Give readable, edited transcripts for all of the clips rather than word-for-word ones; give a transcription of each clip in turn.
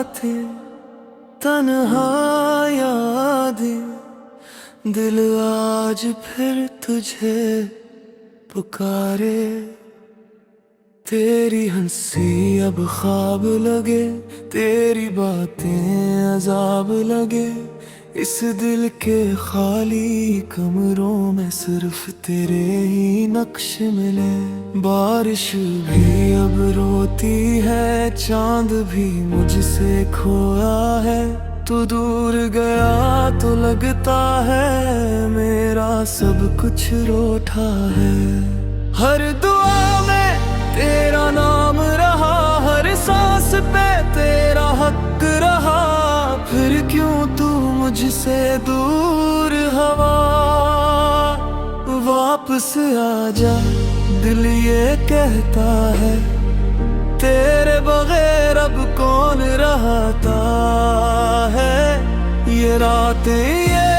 बातें, तन्हा यादें, दिल आज फिर तुझे पुकारे। तेरी हंसी अब ख्वाब लगे, तेरी बातें अजाब लगे। इस दिल के खाली कमरों में सिर्फ तेरे ही नक्श मिले। बारिश भी अब रोती है, चांद भी मुझसे खोया है। तू दूर गया तो लगता है मेरा सब कुछ रूठा है। हर दुआ में तेरा नाम रहा, हर सांस पे तेरा हक रहा। फिर क्यों तू मुझसे दूर हवा? वापस आजा, दिल ये कहता है। तेरे बगैर अब कौन रहता है? ये रातें, ये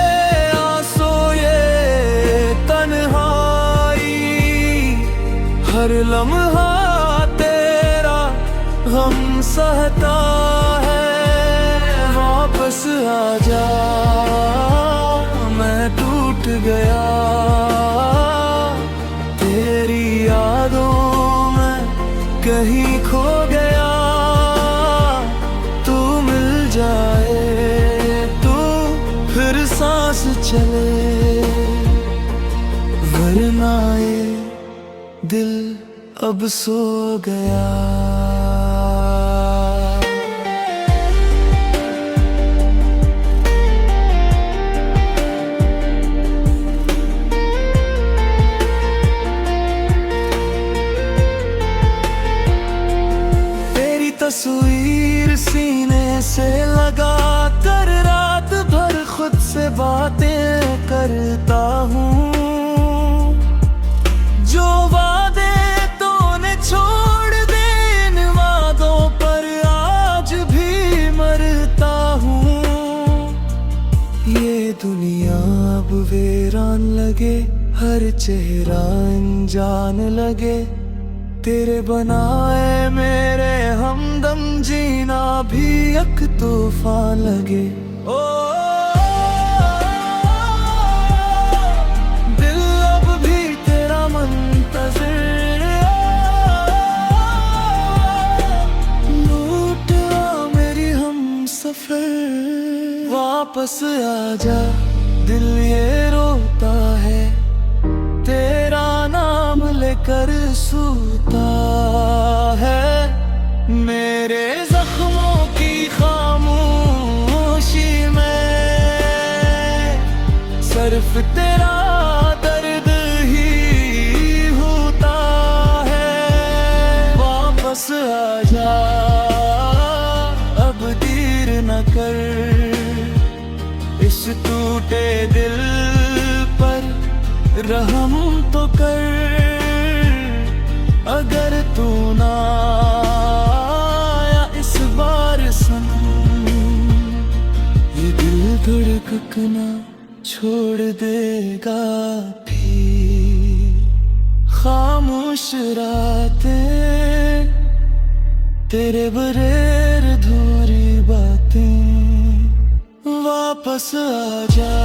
आंसू, ये तन्हाई, हर लम्हा तेरा गम सहता है। वापस आजा, मैं टूट गया तेरी यादों में, कहीं खो गया। तू मिल जाए तू फिर सांस चले, वरना ये दिल अब सो गया। तस्वीर सीने से लगा कर रात भर खुद से बातें करता हूँ। जो वादे तूने छोड़ दे, इन वादों पर आज भी मरता हूँ। ये दुनिया अब वीरान लगे, हर चेहरा अनजान लगे। तेरे बनाए मेरे हमदम जीना भी एक तूफान लगे। ओ दिल अब भी तेरा मुंतज़िर, लूट आ मेरी हमसफर। वापस आजा, दिल ये रोता है। तेरा नाम लेकर सूता है। मेरे जख्मों की खामोशी में सिर्फ तेरा दर्द ही होता है। वापस आजा, अब देर न कर। इस टूटे दिल पर रहम तो कर। अगर तू ना आया इस बार सनम, ये दिल धड़कना छोड़ देगा भी। खामोश रातें, तेरे बगैर अधूरी बातें। वापस आजा।